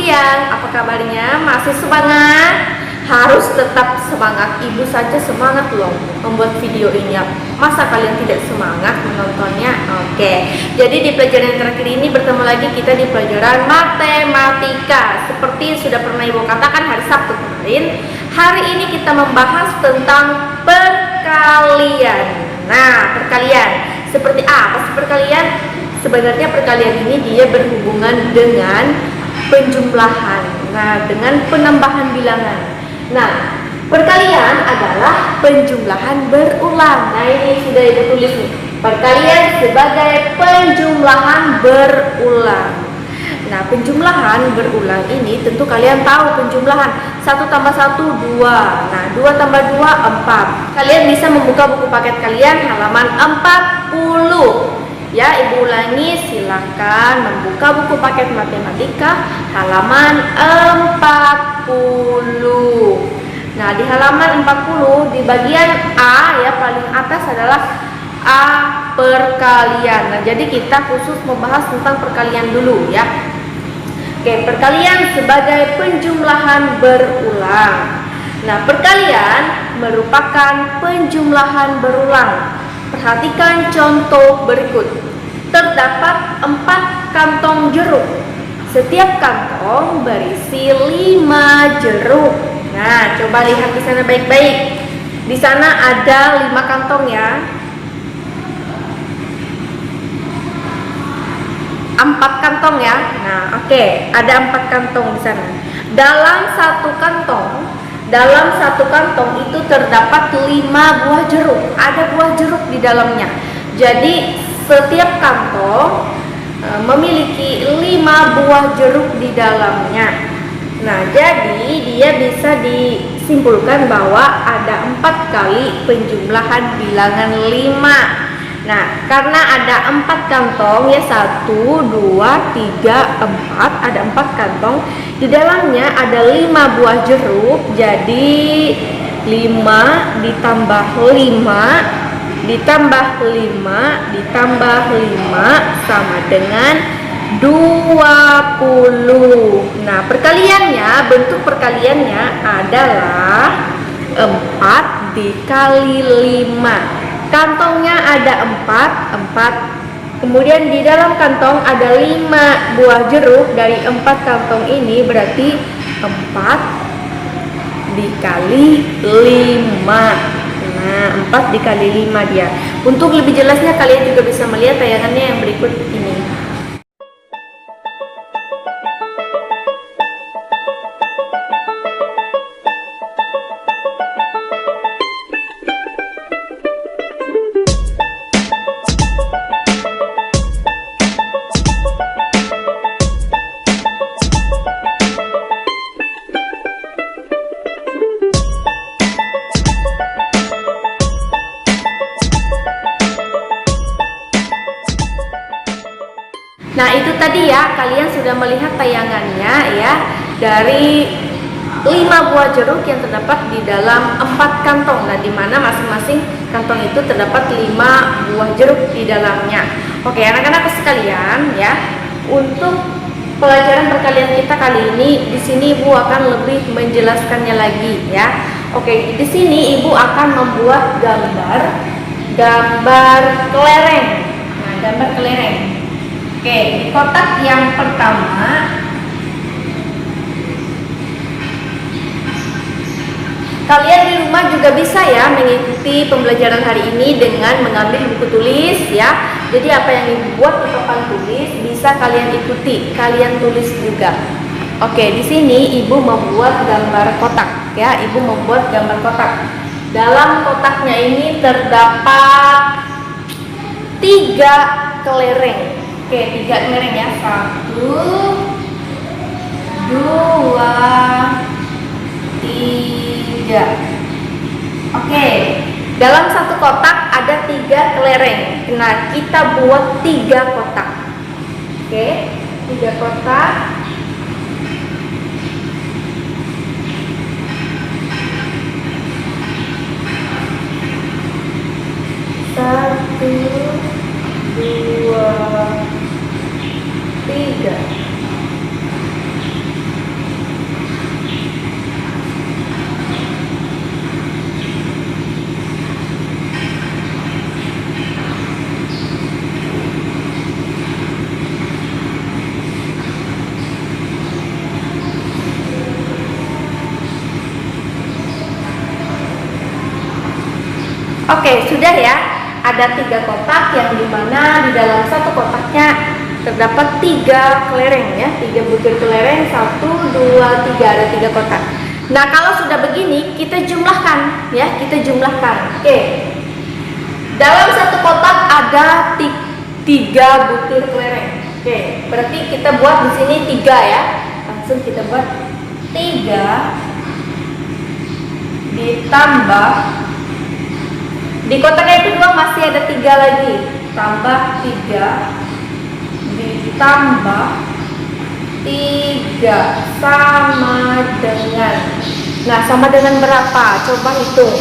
siang, apa kabarnya? Masih semangat? Harus tetap semangat, ibu saja semangat loh membuat video ini. Masa kalian tidak semangat menontonnya? Oke, jadi di pelajaran yang terakhir ini bertemu lagi kita di pelajaran matematika. Seperti yang sudah pernah ibu katakan hari Sabtu kemarin, hari ini kita membahas tentang perkalian. Nah, perkalian seperti apa sih perkalian? Sebenarnya perkalian ini dia berhubungan dengan penjumlahan, dengan penambahan bilangan. Nah, perkalian adalah penjumlahan berulang. Nah, ini sudah ibu tulis nih. Perkalian sebagai penjumlahan berulang. Nah, penjumlahan berulang ini tentu kalian tahu penjumlahan 1 tambah 1, 2. Nah, 2 tambah 2, 4. Kalian bisa membuka buku paket kalian halaman 40. Ya, ibu ulangi, silakan membuka buku paket matematika halaman 40. Nah, di halaman 40 di bagian A ya, paling atas adalah A perkalian. Nah, jadi kita khusus membahas tentang perkalian dulu ya. Oke, perkalian sebagai penjumlahan berulang. Nah, perkalian merupakan penjumlahan berulang. Perhatikan contoh berikut. Terdapat 4 kantong jeruk. Setiap kantong berisi 5 jeruk. Nah, coba lihat di sana baik-baik. Di sana ada 5 kantong ya. 4 kantong ya. Nah, oke, ada 4 kantong di sana. Dalam satu kantong itu terdapat 5 buah jeruk. Ada buah jeruk di dalamnya. Jadi setiap kantong memiliki 5 buah jeruk di dalamnya. Nah, jadi dia bisa disimpulkan bahwa ada 4 kali penjumlahan bilangan 5. Nah, karena ada 4 kantong ya, 1, 2, 3, 4, ada 4 kantong. Di dalamnya ada 5 buah jeruk. Jadi 5 ditambah 5 ditambah 5 ditambah 5 sama dengan 20. Nah, bentuk perkaliannya adalah 4 dikali 5. Kantongnya ada 4. Kemudian di dalam kantong ada 5 buah jeruk. Dari 4 kantong ini berarti 4 dikali 5. Nah, 4 dikali 5 dia. Untuk lebih jelasnya kalian juga bisa melihat tayangannya yang berikut ini. Nah, itu tadi ya, kalian sudah melihat tayangannya ya, dari 5 buah jeruk yang terdapat di dalam 4 kantong. Nah, di mana masing-masing kantong itu terdapat 5 buah jeruk di dalamnya. Oke, anak-anak sekalian ya, untuk pelajaran perkalian kita kali ini, di sini Ibu akan lebih menjelaskannya lagi ya. Oke, di sini Ibu akan membuat gambar kelereng. Nah, gambar kelereng. Oke, di kotak yang pertama kalian di rumah juga bisa ya mengikuti pembelajaran hari ini dengan mengambil buku tulis ya. Jadi apa yang dibuat di papan tulis bisa kalian ikuti, kalian tulis juga. Oke, di sini Ibu membuat gambar kotak ya, Ibu membuat gambar kotak. Dalam kotaknya ini terdapat 3 kelereng. Oke, 3 kelereng ya. 1, 2, 3. Oke, dalam satu kotak ada 3 kelereng. Nah, kita buat 3 kotak. Oke, 3 kotak. Satu, 2, 3. Oke, sudah ya. Ada 3 kotak yang dimana di dalam satu kotaknya terdapat 3 kelereng ya, 3 butir kelereng, 1, 2, 3, ada 3 kotak. Nah, kalau sudah begini kita jumlahkan ya, kita jumlahkan. Oke. Dalam satu kotak ada 3 butir kelereng. Oke, berarti kita buat di sini 3 ya. Langsung kita buat 3 ditambah di kotak yang kedua masih ada 3 lagi, tambah 3 ditambah 3 sama dengan, nah sama dengan berapa? Coba hitung,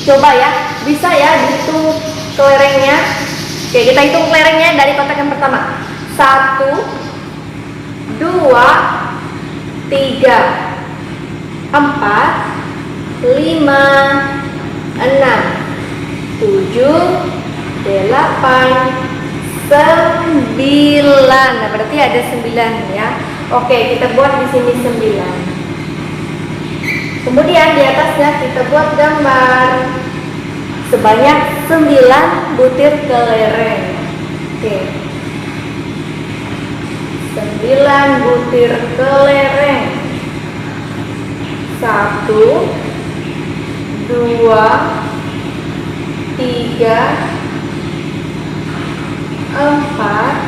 coba ya, bisa ya dihitung kelerengnya. Oke, kita hitung kelerengnya dari kotak yang pertama. 1, 2, 3, 4, 5, 6, 7, 8, 9. Nah, berarti ada 9 ya. Oke, kita buat di sini 9. Kemudian di atasnya kita buat gambar sebanyak 9 butir kelereng. Oke. 9 butir kelereng. 1, 2, 3, 4,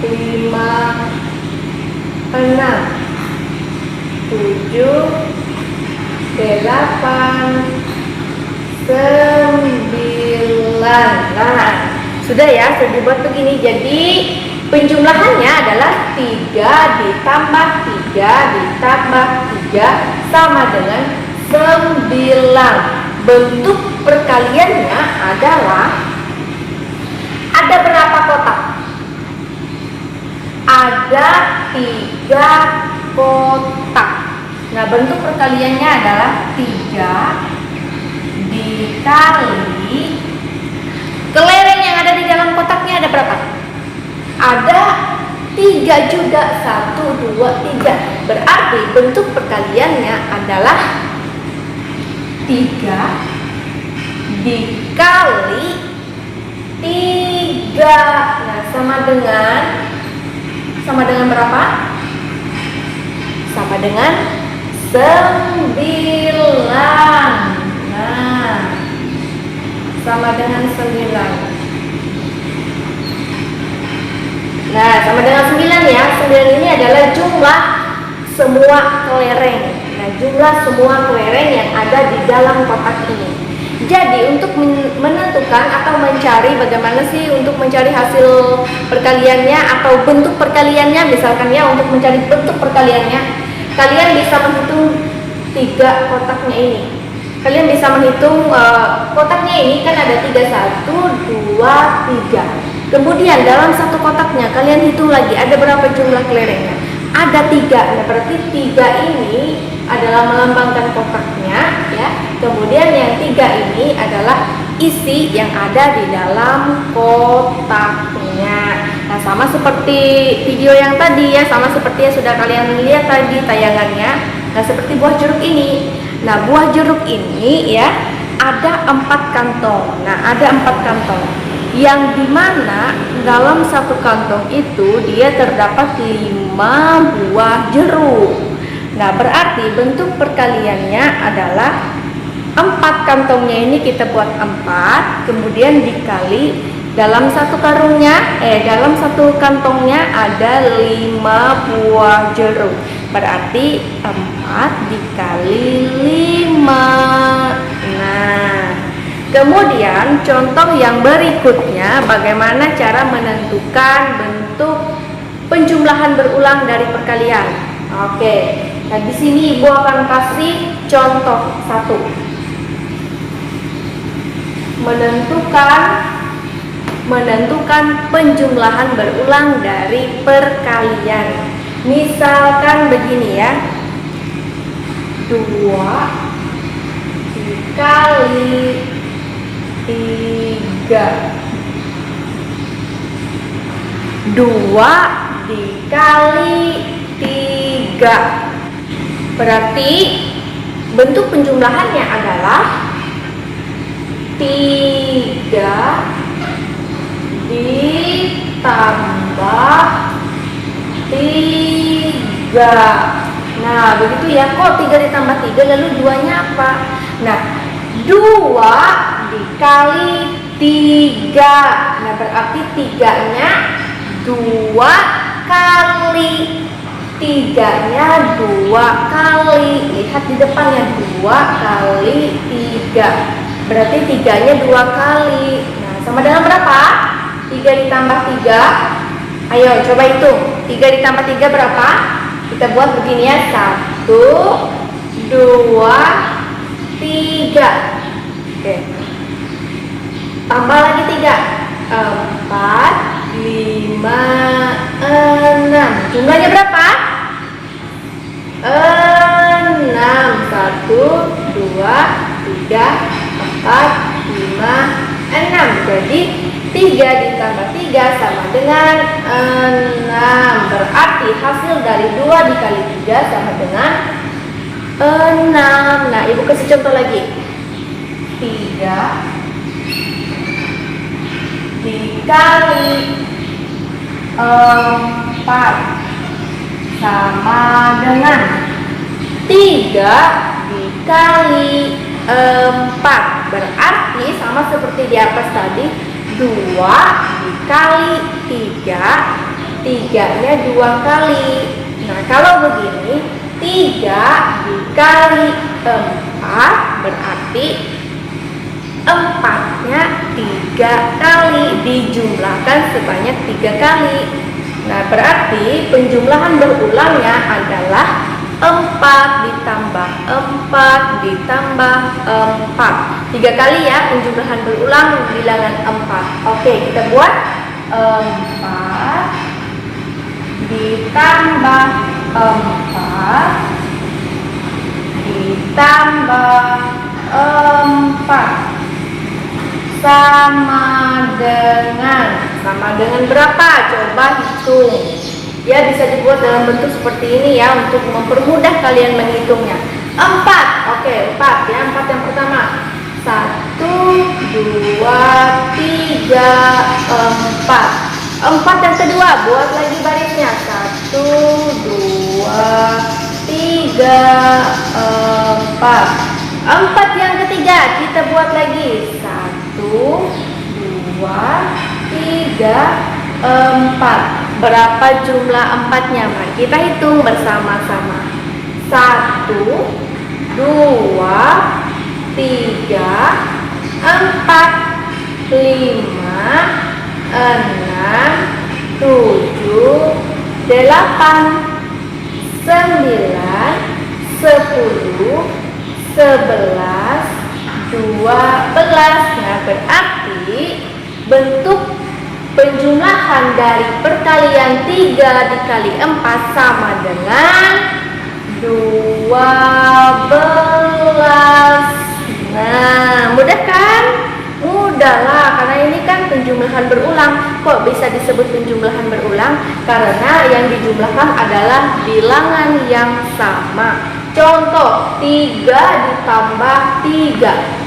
5, 6, 7, 8, 9. Nah, sudah ya, sudah dibuat begini. Jadi penjumlahannya adalah 3 ditambah 3 ditambah 3 sama dengan 9. Bentuk perkaliannya adalah ada berapa kotak? Ada 3 kotak. Nah, bentuk perkaliannya adalah 3 dikali kelereng yang ada di dalam kotaknya ada berapa? Ada 3 juga. 1, 2, 3. Berarti bentuk perkaliannya adalah 3 dikali 3. Nah, sama dengan berapa? Sama dengan 9. Nah, sama dengan 9. Nah, sama dengan 9 ya. 9 ini adalah jumlah semua kelereng. Nah, jumlah semua kelereng yang ada di dalam kotak ini. Jadi untuk menentukan atau mencari bagaimana sih untuk mencari hasil perkaliannya atau bentuk perkaliannya, misalkan ya, untuk mencari bentuk perkaliannya, kalian bisa menghitung 3 kotaknya ini. Kalian bisa menghitung kotaknya ini kan ada 3, 1, 2, 3. Kemudian dalam satu kotaknya kalian hitung lagi ada berapa jumlah kelerengnya. Ada 3. Nah, berarti 3 ini adalah melambangkan kotaknya ya. Kemudian yang 3 ini adalah isi yang ada di dalam kotaknya. Nah, sama seperti video yang tadi ya, sama seperti yang sudah kalian lihat tadi tayangannya. Nah, seperti buah jeruk ini. Nah, buah jeruk ini ya ada 4 kantong. Nah, ada 4 kantong. Yang dimana dalam satu kantong itu dia terdapat 5 buah jeruk. Nah, berarti bentuk perkaliannya adalah 4 kantongnya ini kita buat 4, kemudian dikali dalam satu dalam satu kantongnya ada 5 buah jeruk. Berarti 4 dikali 5. Nah, kemudian contoh yang berikutnya bagaimana cara menentukan bentuk penjumlahan berulang dari perkalian. Oke. Nah, di sini Ibu akan kasih contoh 1. Menentukan penjumlahan berulang dari perkalian. Misalkan begini ya. 2 dikali 3. 2 dikali 3. Berarti bentuk penjumlahannya adalah 3 ditambah 3. Nah, begitu ya. Kok 3 ditambah 3 lalu 2-nya apa? Nah, 2 dikali 3. Nah, berarti 3-nya 2 kali. 3-nya 2 kali. Lihat di depannya, 2 kali 3. Berarti 3-nya 2 kali. Nah, sama dengan berapa? 3 ditambah 3. Ayo coba hitung. 3 ditambah 3 berapa? Kita buat begini ya. 1, 2, 3. Oke. Tambah lagi 3. 4, 5, 6. Jumlahnya berapa? 6. 1, 2, 3, 4, 5, 6. Jadi 3 ditambah 3 sama dengan 6. Berarti hasil dari 2 dikali 3 sama dengan 6. Nah, ibu kasih contoh lagi. 3 dikali 4 sama dengan 3 dikali 4. Berarti sama seperti di atas tadi, 2 dikali 3. 3-nya 2 kali. Nah, kalau begini, 3 dikali 4 berarti 4-nya 3 kali, dijumlahkan sebanyak 3 kali. Nah, berarti penjumlahan berulangnya adalah 4 ditambah 4 ditambah 4. 3 kali ya penjumlahan berulang bilangan 4. Oke, kita buat 4 ditambah 4 ditambah 4 sama dengan berapa? Coba hitung. Ya, bisa dibuat dalam bentuk seperti ini ya untuk mempermudah kalian menghitungnya. 4. Oke, 4 ya. 4 yang pertama. 1, 2, 3, 4. 4 yang kedua, buat lagi barisnya. 1, 2, 3, 4. 4 yang ketiga, kita buat lagi. 1, 2, 3, 4. Berapa jumlah 4-nya? Mari kita hitung bersama-sama. 1, 2, 3, 4, 5, 6, 7, 8, 9, 10, 11, 12. Nah, berarti bentuk penjumlahan dari perkalian 3 dikali 4 sama dengan 12. Nah, mudah kan? Mudah lah, karena ini kan penjumlahan berulang. Kok bisa disebut penjumlahan berulang? Karena yang dijumlahkan adalah bilangan yang sama. Contoh, 3 ditambah 3.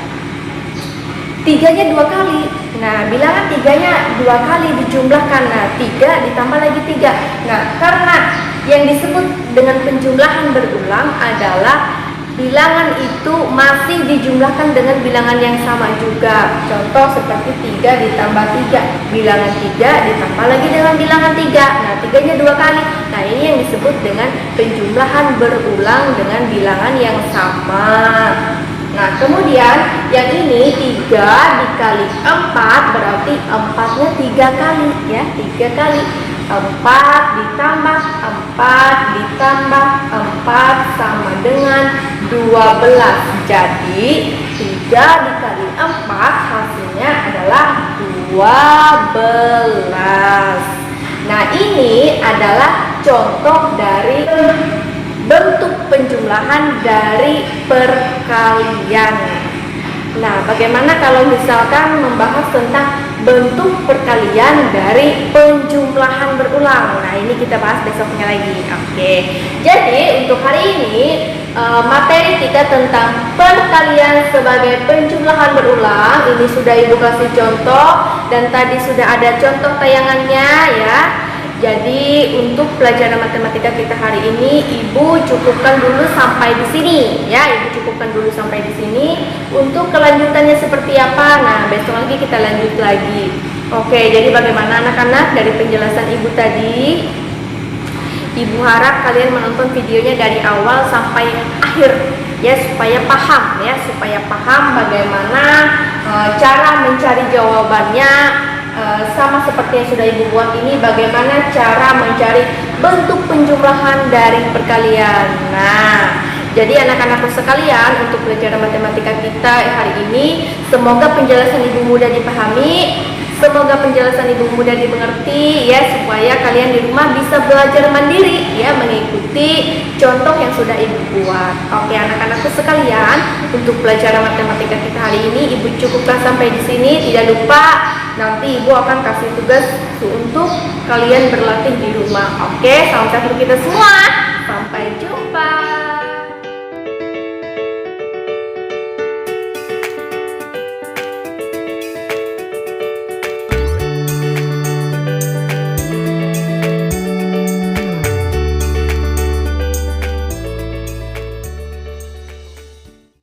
3-nya 2 kali. Nah, bilangan 3-nya 2 kali dijumlahkan. Nah, 3 ditambah lagi 3. Nah, karena yang disebut dengan penjumlahan berulang adalah bilangan itu masih dijumlahkan dengan bilangan yang sama juga. Contoh seperti 3 ditambah 3. Bilangan 3 ditambah lagi dengan bilangan 3. Nah, 3-nya 2 kali. Nah, ini yang disebut dengan penjumlahan berulang dengan bilangan yang sama. Nah, kemudian yang ini 3 dikali 4 berarti 4-nya 3 kali ya, 3 kali. 4 ditambah 4 ditambah 4 sama dengan 12. Jadi 3 dikali 4 hasilnya adalah 12. Nah, ini adalah contoh dari bentuk penjumlahan dari perkalian. Nah, bagaimana kalau misalkan membahas tentang bentuk perkalian dari penjumlahan berulang. Nah, ini kita bahas besoknya lagi. Oke. Jadi untuk hari ini materi kita tentang perkalian sebagai penjumlahan berulang ini sudah Ibu kasih contoh dan tadi sudah ada contoh tayangannya ya. Jadi untuk pelajaran matematika kita hari ini Ibu cukupkan dulu sampai di sini ya. Ibu cukupkan dulu sampai di sini. Untuk kelanjutannya seperti apa? Nah, besok lagi kita lanjut lagi. Oke, jadi bagaimana anak-anak dari penjelasan Ibu tadi? Ibu harap kalian menonton videonya dari awal sampai akhir ya, supaya paham bagaimana cara mencari jawabannya, sama seperti yang sudah Ibu buat ini, bagaimana cara mencari bentuk penjumlahan dari perkalian. Nah, jadi anak-anakku sekalian, untuk pelajaran matematika kita hari ini, semoga penjelasan Ibu mudah dipahami, semoga penjelasan Ibu mudah dimengerti ya, supaya kalian di rumah bisa belajar mandiri ya, mengikuti contoh yang sudah Ibu buat. Oke anak-anakku sekalian, untuk pelajaran matematika kita hari ini Ibu cukupkan sampai di sini. Tidak lupa nanti Ibu akan kasih tugas untuk kalian berlatih di rumah. Oke, salam satu kita semua.